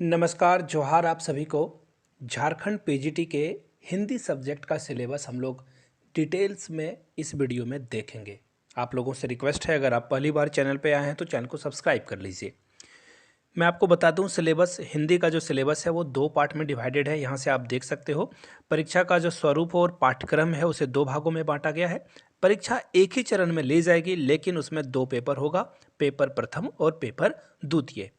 नमस्कार, जोहार आप सभी को। झारखंड पीजीटी के हिंदी सब्जेक्ट का सिलेबस हम लोग डिटेल्स में इस वीडियो में देखेंगे। आप लोगों से रिक्वेस्ट है, अगर आप पहली बार चैनल पे आए हैं तो चैनल को सब्सक्राइब कर लीजिए। मैं आपको बता दूं, सिलेबस हिंदी का जो सिलेबस है वो दो पार्ट में डिवाइडेड है। यहाँ से आप देख सकते हो परीक्षा का जो स्वरूप और पाठ्यक्रम है उसे दो भागों में बांटा गया है। परीक्षा एक ही चरण में ली जाएगी, लेकिन उसमें दो पेपर होगा, पेपर प्रथम और पेपर द्वितीय।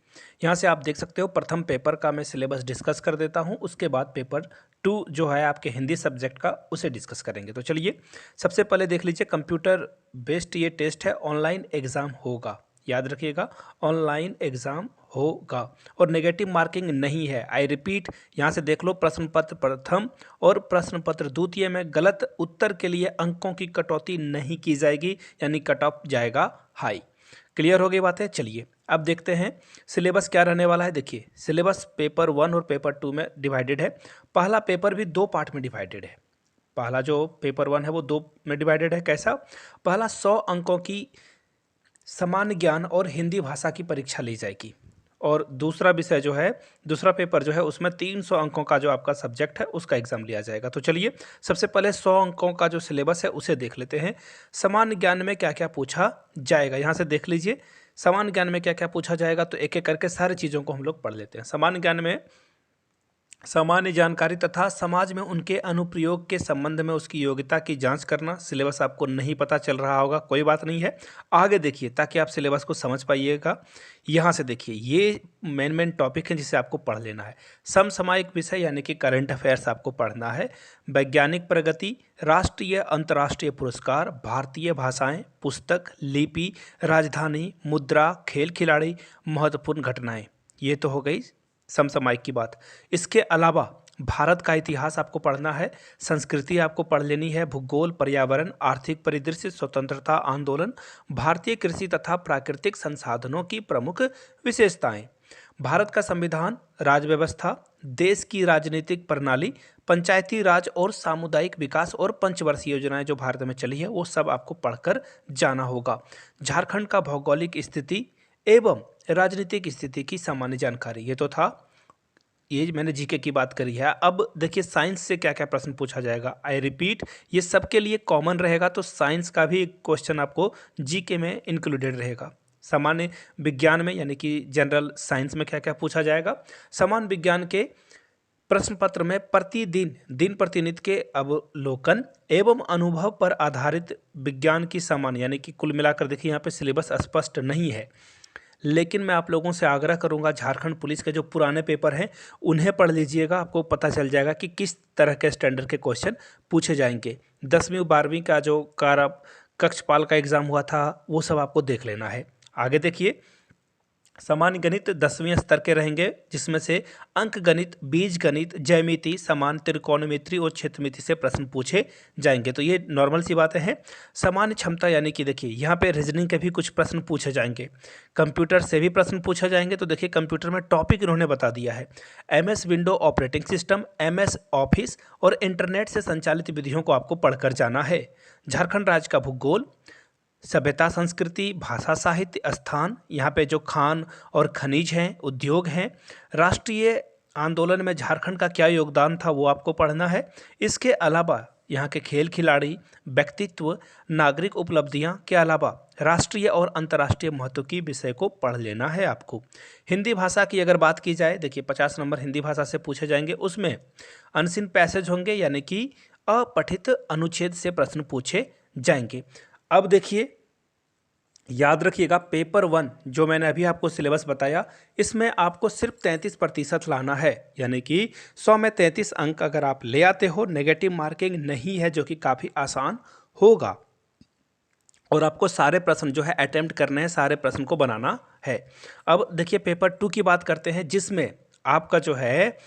यहाँ से आप देख सकते हो प्रथम पेपर का मैं सिलेबस डिस्कस कर देता हूँ, उसके बाद पेपर 2 जो है आपके हिंदी सब्जेक्ट का उसे डिस्कस करेंगे। तो चलिए सबसे पहले देख लीजिए, कंप्यूटर बेस्ड ये टेस्ट है, ऑनलाइन एग्ज़ाम होगा, याद रखिएगा ऑनलाइन एग्ज़ाम होगा और नेगेटिव मार्किंग नहीं है। आई रिपीट, यहाँ से देख लो, प्रश्न पत्र प्रथम और प्रश्न पत्र द्वितीय में गलत उत्तर के लिए अंकों की कटौती नहीं की जाएगी, यानी कट ऑफ जाएगा हाई। क्लियर हो गई बातें। चलिए अब देखते हैं सिलेबस क्या रहने वाला है। देखिए सिलेबस पेपर 1 और पेपर 2 में डिवाइडेड है। पहला पेपर भी दो पार्ट में डिवाइडेड है। पहला जो पेपर 1 है वो दो में डिवाइडेड है। कैसा? पहला 100 अंकों की सामान्य ज्ञान और हिंदी भाषा की परीक्षा ली जाएगी, और दूसरा विषय जो है, दूसरा पेपर जो है उसमें 300 अंकों का जो आपका सब्जेक्ट है उसका एग्जाम लिया जाएगा। तो चलिए सबसे पहले 100 अंकों का जो सिलेबस है उसे देख लेते हैं। सामान्य ज्ञान में क्या क्या पूछा जाएगा, यहाँ से देख लीजिए सामान्य ज्ञान में क्या क्या पूछा जाएगा। तो एक एक करके सारी चीज़ों को हम लोग पढ़ लेते हैं। सामान्य ज्ञान में सामान्य जानकारी तथा समाज में उनके अनुप्रयोग के संबंध में उसकी योग्यता की जांच करना। सिलेबस आपको नहीं पता चल रहा होगा, कोई बात नहीं है, आगे देखिए ताकि आप सिलेबस को समझ पाइएगा। यहाँ से देखिए ये मेन टॉपिक है जिसे आपको पढ़ लेना है। समसामयिक विषय यानी कि करंट अफेयर्स आपको पढ़ना है। वैज्ञानिक प्रगति, राष्ट्रीय अंतर्राष्ट्रीय पुरस्कार, भारतीय भाषाएं, पुस्तक, लिपि, राजधानी, मुद्रा, खेल खिलाड़ी, महत्वपूर्ण घटनाएं। ये तो हो गई समसामयिक की बात। इसके अलावा भारत का इतिहास आपको पढ़ना है, संस्कृति आपको पढ़ लेनी है, भूगोल, पर्यावरण, आर्थिक परिदृश्य, स्वतंत्रता आंदोलन, भारतीय कृषि तथा प्राकृतिक संसाधनों की प्रमुख विशेषताएं, भारत का संविधान, राज्य व्यवस्था, देश की राजनीतिक प्रणाली, पंचायती राज और सामुदायिक विकास और पंचवर्षीय योजनाएं जो भारत में चली है वो सब आपको पढ़कर जाना होगा। झारखंड का भौगोलिक स्थिति एवं राजनीतिक स्थिति की सामान्य जानकारी, ये तो था, ये मैंने जीके की बात करी है। अब देखिए साइंस से क्या क्या प्रश्न पूछा जाएगा। आई रिपीट, ये सबके लिए कॉमन रहेगा, तो साइंस का भी क्वेश्चन आपको जीके में इंक्लूडेड रहेगा। सामान्य विज्ञान में यानी कि जनरल साइंस में क्या क्या पूछा जाएगा। सामान्य विज्ञान के प्रश्न पत्र में प्रतिदिन दिन प्रतिनिधि के अवलोकन एवं अनुभव पर आधारित विज्ञान की सामान्य, यानी कि कुल मिलाकर देखिए यहाँ पे सिलेबस स्पष्ट नहीं है, लेकिन मैं आप लोगों से आग्रह करूंगा झारखंड पुलिस के जो पुराने पेपर हैं उन्हें पढ़ लीजिएगा, आपको पता चल जाएगा कि किस तरह के स्टैंडर्ड के क्वेश्चन पूछे जाएंगे। 10वीं और 12वीं का जो कक्षपाल का एग्जाम हुआ था वो सब आपको देख लेना है। आगे देखिए, सामान्य गणित 10वीं स्तर के रहेंगे, जिसमें से अंक गणित, बीज गणित, ज्यामिति, समान त्रिकोणमिति और क्षेत्रमिति से प्रश्न पूछे जाएंगे। तो ये नॉर्मल सी बातें हैं। सामान्य क्षमता यानी कि देखिए यहाँ पे रीजनिंग के भी कुछ प्रश्न पूछे जाएंगे, कंप्यूटर से भी प्रश्न पूछे जाएंगे। तो देखिए कंप्यूटर में टॉपिक इन्होंने बता दिया है, MS window operating system, MS office और इंटरनेट से संचालित विधियों को आपको पढ़कर जाना है। झारखंड राज्य का भूगोल, सभ्यता संस्कृति, भाषा साहित्य, स्थान, यहाँ पे जो खान और खनिज हैं, उद्योग हैं, राष्ट्रीय आंदोलन में झारखंड का क्या योगदान था वो आपको पढ़ना है। इसके अलावा यहाँ के खेल खिलाड़ी, व्यक्तित्व, नागरिक उपलब्धियाँ के अलावा राष्ट्रीय और अंतर्राष्ट्रीय महत्व की विषय को पढ़ लेना है आपको। हिंदी भाषा की अगर बात की जाए, देखिए 50 नंबर हिंदी भाषा से पूछे जाएंगे, उसमें अनसीन पैसेज होंगे यानी कि अपठित अनुच्छेद से प्रश्न पूछे जाएंगे। अब देखिए याद रखिएगा, पेपर 1 जो मैंने अभी आपको सिलेबस बताया, इसमें आपको सिर्फ 33% लाना है, यानी कि 100 में 33 अंक अगर आप ले आते हो, नेगेटिव मार्किंग नहीं है, जो कि काफ़ी आसान होगा। और आपको सारे प्रश्न जो है अटेम्प्ट करने हैं, सारे प्रश्न को बनाना है। अब देखिए पेपर 2 की बात करते हैं, जिसमें आपका जो है,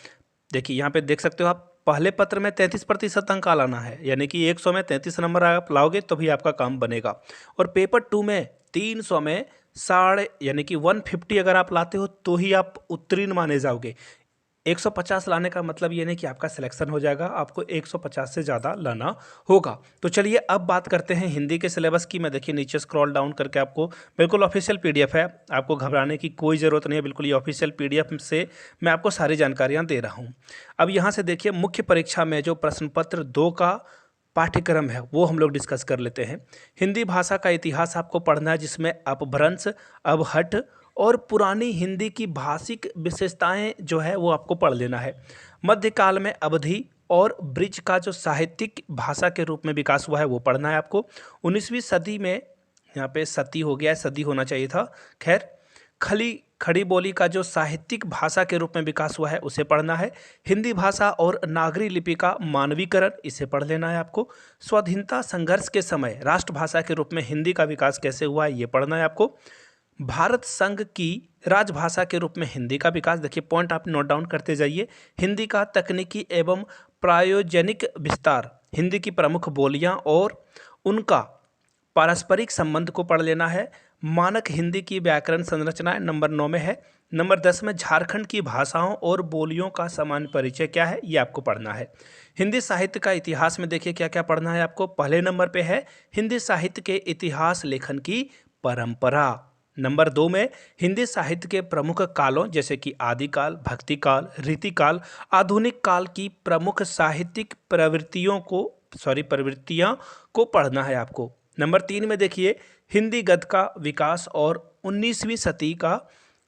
देखिए यहाँ पे देख सकते हो आप, पहले पत्र में 33% अंक लाना है, यानी कि 100 में 33 नंबर आप लाओगे तो भी आपका काम बनेगा। और पेपर 2 में 300 में साढ़े यानी कि 150 अगर आप लाते हो तो ही आप उत्तीर्ण माने जाओगे। 150 लाने का मतलब ये नहीं कि आपका सिलेक्शन हो जाएगा, आपको 150 से ज़्यादा लाना होगा। तो चलिए अब बात करते हैं हिंदी के सिलेबस की। मैं देखिए नीचे स्क्रॉल डाउन करके आपको बिल्कुल ऑफिशियल पीडीएफ है, आपको घबराने की कोई ज़रूरत नहीं है, बिल्कुल ये ऑफिशियल पीडीएफ से मैं आपको सारी जानकारियाँ दे रहा हूँ। अब यहाँ से देखिए मुख्य परीक्षा में जो प्रश्न पत्र 2 का पाठ्यक्रम है वो हम लोग डिस्कस कर लेते हैं। हिंदी भाषा का इतिहास आपको पढ़ना है, जिसमें अपभ्रंश, अवहट और पुरानी हिंदी की भाषिक विशेषताएं जो है वो आपको पढ़ लेना है। मध्यकाल में अवधि और ब्रिज का जो साहित्यिक भाषा के रूप में विकास हुआ है वो पढ़ना है आपको। 19वीं सदी में, यहाँ पे सती हो गया है, सदी होना चाहिए था, खैर, खड़ी बोली का जो साहित्यिक भाषा के रूप में विकास हुआ है उसे पढ़ना है। हिंदी भाषा और नागरी लिपि का मानवीकरण, इसे पढ़ लेना है आपको। स्वाधीनता संघर्ष के समय राष्ट्रभाषा के रूप में हिंदी का विकास कैसे हुआ है ये पढ़ना है आपको। भारत संघ की राजभाषा के रूप में हिंदी का विकास, देखिए पॉइंट आप नोट डाउन करते जाइए। हिंदी का तकनीकी एवं प्रायोजनिक विस्तार, हिंदी की प्रमुख बोलियां और उनका पारस्परिक संबंध को पढ़ लेना है। मानक हिंदी की व्याकरण संरचना नंबर 9 में है। नंबर 10 में झारखंड की भाषाओं और बोलियों का सामान्य परिचय क्या है ये आपको पढ़ना है। हिंदी साहित्य का इतिहास में देखिए क्या क्या पढ़ना है आपको। पहले नंबर पे है हिंदी साहित्य के इतिहास लेखन की परंपरा। नंबर 2 में हिंदी साहित्य के प्रमुख कालों जैसे कि आदिकाल, भक्तिकाल, रीतिकाल, आधुनिक काल की प्रमुख साहित्यिक प्रवृत्तियां को पढ़ना है आपको। नंबर 3 में देखिए हिंदी गद्य का विकास और 19वीं सदी का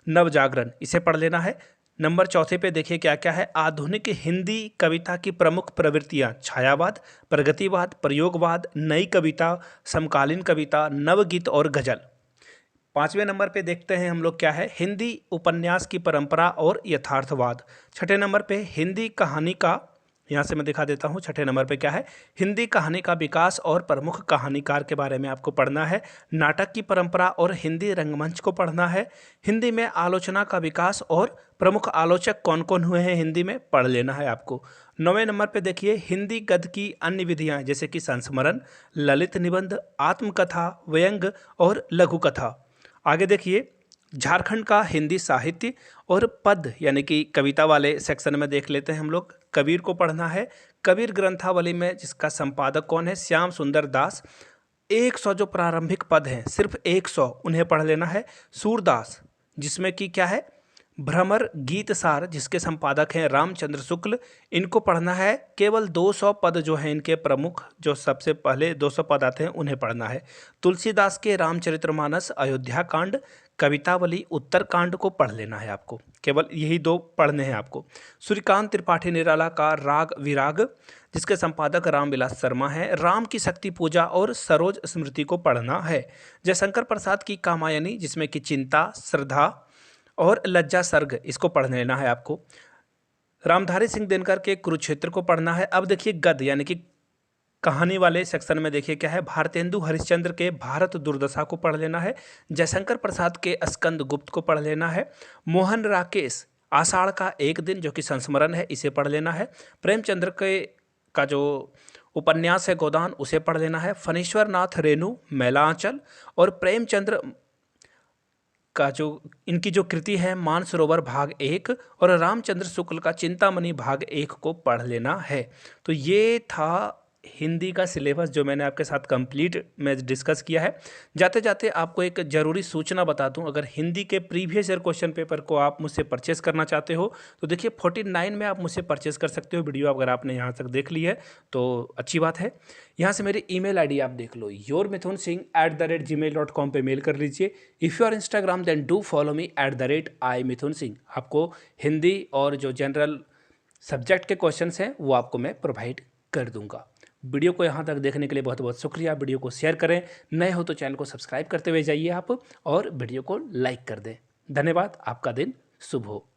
नवजागरण, इसे पढ़ लेना है। नंबर 4 पे देखिए क्या क्या है। आधुनिक हिंदी कविता की प्रमुख प्रवृत्तियां, छायावाद, प्रगतिवाद, प्रयोगवाद, नई कविता, समकालीन कविता, नवगीत और गजल। 5वें नंबर पे देखते हैं हम लोग क्या है, हिंदी उपन्यास की परंपरा और यथार्थवाद। 6ठे नंबर पे हिंदी कहानी का, यहाँ से मैं दिखा देता हूँ 6ठे नंबर पे क्या है, हिंदी कहानी का विकास और प्रमुख कहानीकार के बारे में आपको पढ़ना है। नाटक की परंपरा और हिंदी रंगमंच को पढ़ना है। हिंदी में आलोचना का विकास और प्रमुख आलोचक कौन कौन हुए हैं हिंदी में, पढ़ लेना है आपको। 9वें नंबर पे देखिए हिंदी गद्य की अन्य विधियाँ जैसे कि संस्मरण, ललित निबंध, आत्मकथा, व्यंग्य और लघु कथा। आगे देखिए झारखंड का हिंदी साहित्य और पद यानी कि कविता वाले सेक्शन में देख लेते हैं हम लोग। कबीर को पढ़ना है। कबीर ग्रंथावली में जिसका संपादक कौन है, श्याम सुंदर दास। 100 जो प्रारंभिक पद हैं, सिर्फ 100 उन्हें पढ़ लेना है। सूरदास जिसमें कि क्या है, भ्रमर गीत सार, जिसके संपादक हैं रामचंद्र शुक्ल, इनको पढ़ना है। केवल 200 पद जो हैं इनके प्रमुख, जो सबसे पहले 200 पद आते हैं उन्हें पढ़ना है। तुलसीदास के रामचरितमानस, अयोध्या कांड, कवितावली, उत्तर कांड को पढ़ लेना है आपको। केवल यही 2 पढ़ने हैं आपको। सूर्यकांत त्रिपाठी निराला का राग विराग, जिसके संपादक रामविलास शर्मा हैं। राम की शक्ति पूजा और सरोज स्मृति को पढ़ना है। जयशंकर प्रसाद की कामायनी, जिसमें कि चिंता, श्रद्धा और लज्जा सर्ग, इसको पढ़ लेना है आपको। रामधारी सिंह दिनकर के कुरुक्षेत्र को पढ़ना है। अब देखिए गद्य यानी कि कहानी वाले सेक्शन में देखिए क्या है, भारतेंदु हरिश्चंद्र के भारत दुर्दशा को पढ़ लेना है। जयशंकर प्रसाद के स्कंद गुप्त को पढ़ लेना है। मोहन राकेश आषाढ़ का एक दिन, जो कि संस्मरण है, इसे पढ़ लेना है। प्रेमचंद्र के का जो उपन्यास है गोदान, उसे पढ़ लेना है। फणीश्वर नाथ रेणु, मैला आंचल और प्रेमचंद्र का जो इनकी जो कृति है मानसरोवर भाग 1 और रामचंद्र शुक्ल का चिंतामणि भाग 1 को पढ़ लेना है। तो ये था हिंदी का सिलेबस जो मैंने आपके साथ कंप्लीट में डिस्कस किया है। जाते जाते आपको एक ज़रूरी सूचना बता दूं, अगर हिंदी के प्रीवियस ईयर क्वेश्चन पेपर को आप मुझसे परचेस करना चाहते हो तो देखिए 49 में आप मुझसे परचेस कर सकते हो। वीडियो अगर आपने यहाँ तक देख ली है तो अच्छी बात है। यहाँ से मेरी ईमेल आईडी आप देख लो, yourmithunsingh@gmail.com पे मेल कर लीजिए। If you are Instagram then do follow me @imithunsingh। आपको हिंदी और जो जनरल सब्जेक्ट के क्वेश्चंस हैं वो आपको मैं प्रोवाइड कर दूंगा। वीडियो को यहाँ तक देखने के लिए बहुत बहुत शुक्रिया। वीडियो को शेयर करें, नए हो तो चैनल को सब्सक्राइब करते हुए जाइए आप, और वीडियो को लाइक कर दें। धन्यवाद, आपका दिन शुभ हो।